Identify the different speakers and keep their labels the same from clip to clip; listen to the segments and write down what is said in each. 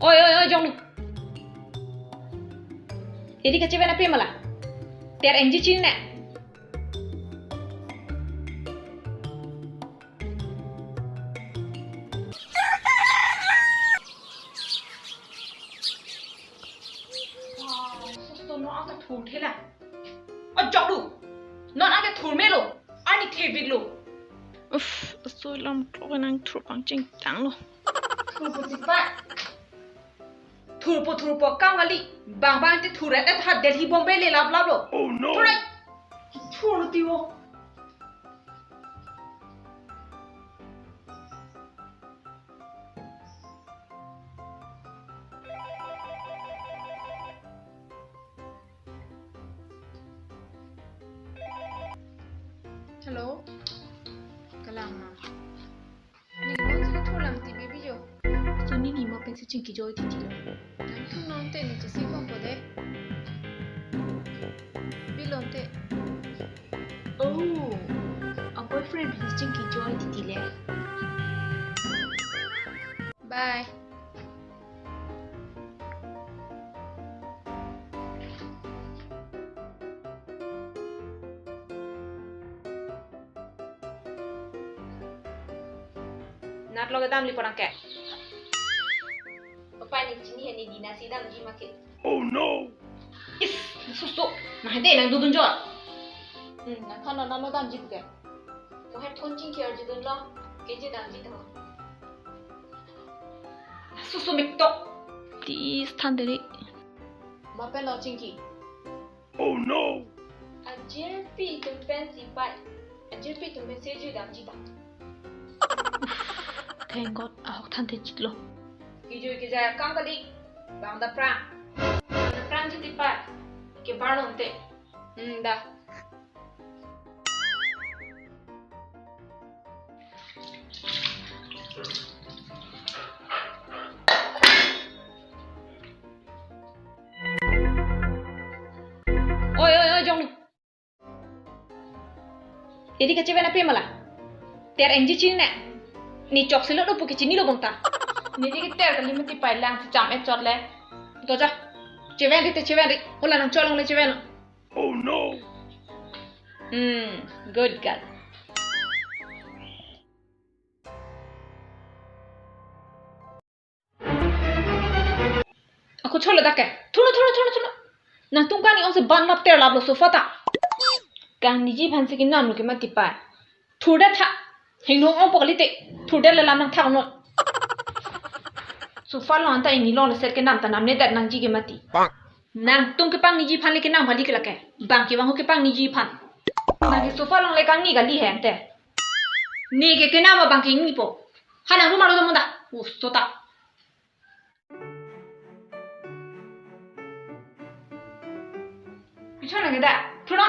Speaker 1: Oi, oi, oi, jong. Jadi kecewa apa malah? Tiar enji cina. Nó ăn thù thế là chọc đủ nó ăn cái thù mê luôn ăn đi thề vịt luôn
Speaker 2: tôi làm cái năng thù bằng chính trắng luôn
Speaker 1: thù bộ gì vậy thù bộ cao ngali bang bang cái thù đấy đã thật để hi bombe lên lap lap luôn
Speaker 3: Oh no.
Speaker 1: thôi đấy thù nó tiêu
Speaker 2: hello kalama ni mo sa thu lam ti baby yo so ni mo pen sa chinki joy ti ti nan thu non te ni si phong ko de bilon te oh a boyfriend pen sa chinki joy ti ti le bye
Speaker 1: nat lo gadam li porang ke
Speaker 2: Apei ni chini ni di nasi dam ji market
Speaker 3: Oh no.
Speaker 1: is susu nah de nang dudun jor
Speaker 2: na thon na no dam ji ke ko hai thon chin care ji dun lo ke ji dam ji to
Speaker 1: susu mik tok
Speaker 2: di standard ma pen lo chin ki
Speaker 3: Oh no.
Speaker 2: a jirpi tum pen si pai a jirpi tum pen se ji dam ji ta thank god a than te chit lo
Speaker 1: kijui ki ja kang kali bang da prang ji ti pa ke barlon te da oi oi oi jong jadi kecewa apa malah tiar enji cina ni chok silo do puki chini lo bongta ni di tiar kali mati pai lang si cham e chot le to ja chewen ri hola nang cholong le chewen
Speaker 3: Oh no.
Speaker 1: good girl aku cholo dake thuno nang tung kani ose ban lap ter lap lo sofa ta kang ni ji phan se kin nam lo ke mati pai thuda tha hingnong ong pokli te thuda le lam nang thang no sofa lo anta ini lo le set ke nam ta nam ne dat nang ji ke mati nang tung ke pang ni ji phan le ke nam hali ke la ke bang ke bang ho ke pang ni ji phan nang ke sofa long le kang ni ga li hen te ni ke nam bang ke ni po hanang ru ma lo mo da so ta bichana ke da thuna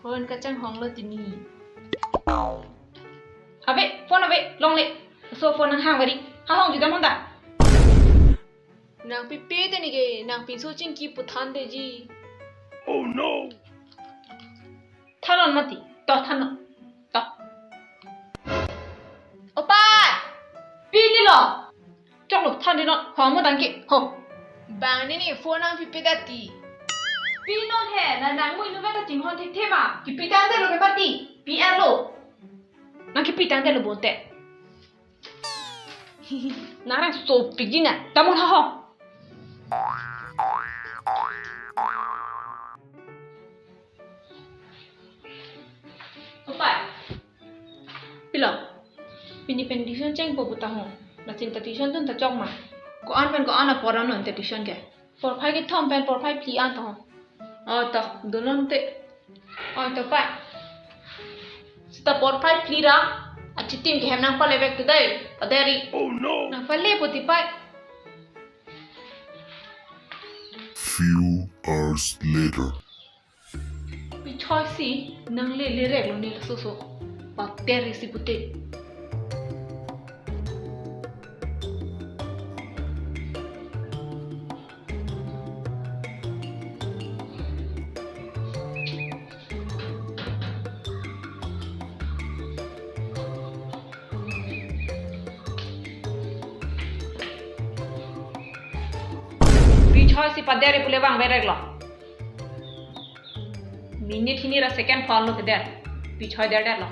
Speaker 2: hon ka chang hong lo ti ni
Speaker 1: abe phone abe long le so phone nang hang bari ha hong ji da mon da
Speaker 2: nang pi pe te ni ge nang pi so chin ki puthan de ji
Speaker 3: Oh no.
Speaker 1: thalon mati to thanon to
Speaker 2: opa
Speaker 1: pi ni lo chok lo than di non ho mo dang ki ho
Speaker 2: bang ni ni phone nang pi pe da ti
Speaker 1: pi non he na nang mo inu ba ta jing hon the the ma ki pi tang de lo ke mati pi a lo nang ki pi tang de lo bon te na rang so pi ji na ta mo ha ho opa pilo pini pen tuition cheng po buta ho na chin ta tuition tun ta chok ma ko an pen ko ana poran non te tuition ke por phai ke thom pen por phai pli an to to donon te to pa sta por phai pli ra a chitim ke hem nang pa levek tu dai paderi
Speaker 3: Oh no.
Speaker 1: nang pa le poti pa
Speaker 3: Few hours later.
Speaker 1: pi choi si nang le rek lo ni so so pa teri si putte bichoi si padere pule bang berek lo. Minute ini ra second fall lo keder. Bichoi der lo.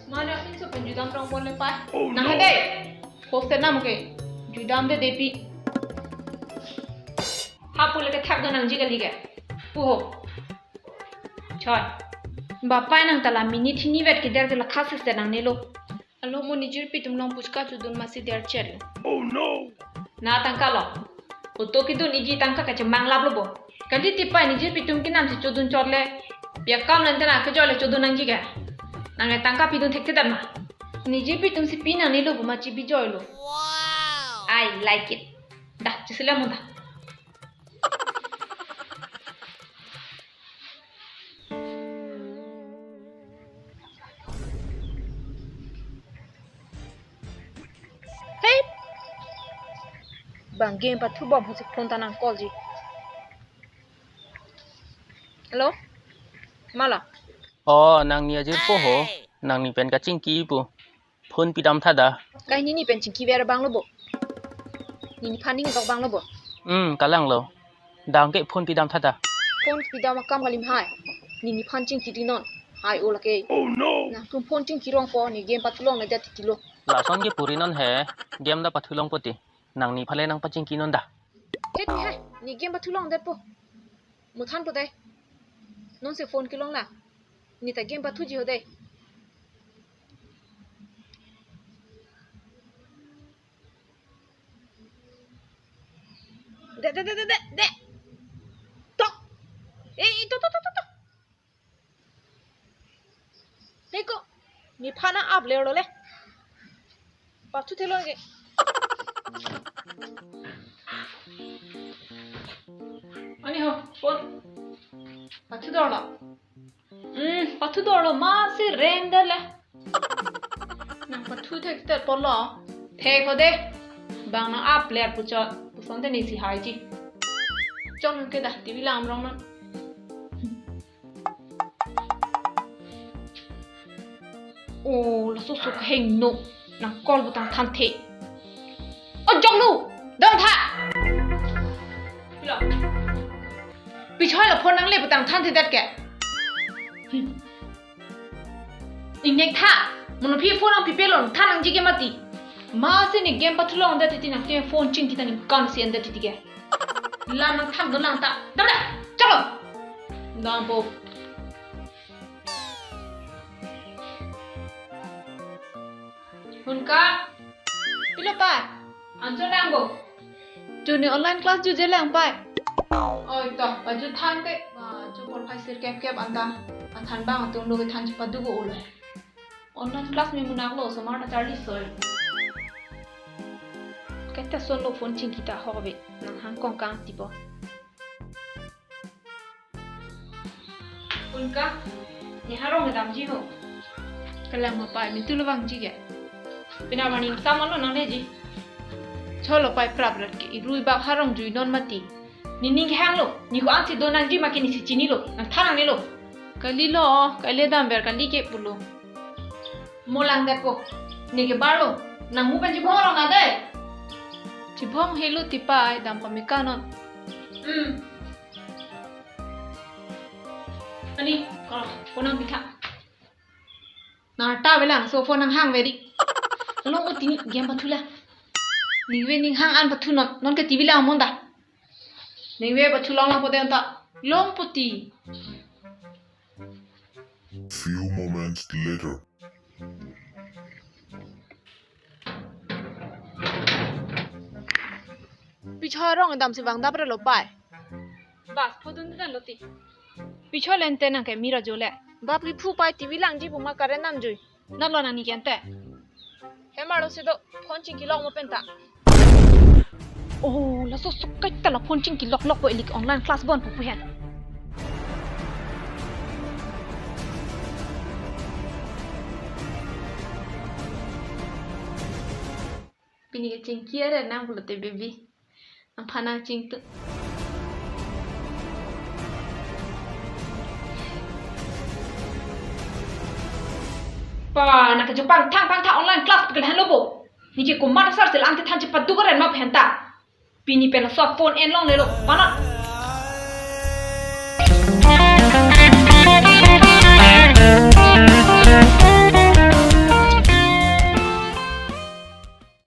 Speaker 1: Mana ini so penjudam rong boleh pai. Nah deh. Poster nam ke. Judam de depi. Hapule ke thak donang jiga liga. Puho. Choi. Bapak nang tala minute ini vet keder de la khasis de nang nelo. Alo mo ni jirpi tum long puchka chudun masih der cher.
Speaker 3: Oh no!
Speaker 1: Na tangka lo. Uto kitu niji tangka kacha manglap lo bo. Kali tipa ni jirpi tum kinam si chudun chorle. Biar kam nanti nak kejole chudun nang jiga. Nang tangka pidun thek tedan ma. Ni jirpi tum si pina ni lo bo ma chibi joy lo. Wow! I like it. Dah, chisila mo dah. Bang game patu bom husik phone tanang call ji. Hello? Mala.
Speaker 4: Oh, nang ni aja po ho, nang ni pen kacing ki po, phone pidam thada.
Speaker 1: Kai ni pen cingki bera bang lo bo. Ni paning dok bang lo bo.
Speaker 4: Kalang lo, dang ke phone pidam thada.
Speaker 1: Phone pidam makam kalim hai. Ni pan cingki dinon. Hai ola ke.
Speaker 3: Oh no!
Speaker 1: Nah, tum phone cingki rong po ni game patu long na dat tilo.
Speaker 4: Lason ke purinon he, game da pathulong poti, nang ni phale nang pacing kinon da.
Speaker 1: Hết đi hai, ni game patu long dat po. Một than po đây. Non se phone ki long la. Ni ta game patu ji ho đây. Dek. Tok. Tok. Neko. Ni phana up le ro le. Patu thelo ge. Ani ho, phone. Patu dorlo. Patu dorlo ma se render le. Nang patu thek ter polo. Thek ho de. Bang na up le pucho. Pusonte ni si hai ji. Chong ke dah TV lam rong non. Oh, la so heng no. Nang call butang than the. Oh, jong lu. Dong tha. Lo. Bichoi la phone nang le butang than the dat ke. Ingnek tha. Mono phi phone ang phi pelon than ang ji ke mati. Ma se ni game patulong dat ti nak ke phone ching kita ni kan si anda ti ke. La nang tham do lang ta. Dam da. Chalo. Dam po. Hunka. Pilo pa. Answer lang go. Juni online class ju je lang pa. Oi to, ba ju than te. Ba ju por khai sir kep anda. An than bang tung lo ke than chi padu go ole. Online class me munak lo smart charlie soy. Kita solo phone ching kita hobe nang hang kong kang tipo. Hunka. Ni harong dam ji ho. Kalang ma pa mi tu lo bang ji ge. Pina mani sama lo nang leji. Cholo pai prabrat ke irui bak harong jui non mati. Ni ning hang lo, ni ko ansi do nang ji makini si chini lo, nang thanang ni lo. Kali lo, kali dam ber kali ke pulo. Molang depo. Ni ke balo, nang mu pen ji bhorong na de. Ji bhong helu tipai dam pamika non. Ani, kalau ponang pika. Narta belang so phone nang hang veri. Long utini game patula. Niwe ning hang an patu non ke TV la monda. Niwe patu long pote anta long poti.
Speaker 3: Few moments later.
Speaker 1: Pichoi rong dam se wang da pre lo pai. Bas phodun dan loti. Pichoi lente nang ke mira jole. Bap li phu pai TV lang ji puma karen nam jui. Na lo nang ni kente. Hemaro se do phone ching ki lok mo penta. Oh, la so kai ta la phone ching ki lok po elik online class bon pu hen. Pini ke ching kia re nang pulo te baby. Ang panang ching tu. Pa nak Jepang thang online class pekel han lobo. Ni ke kumar sar sel ante than cepat du karen ma phenta. Pini pen sok phone en long le lo. Panat.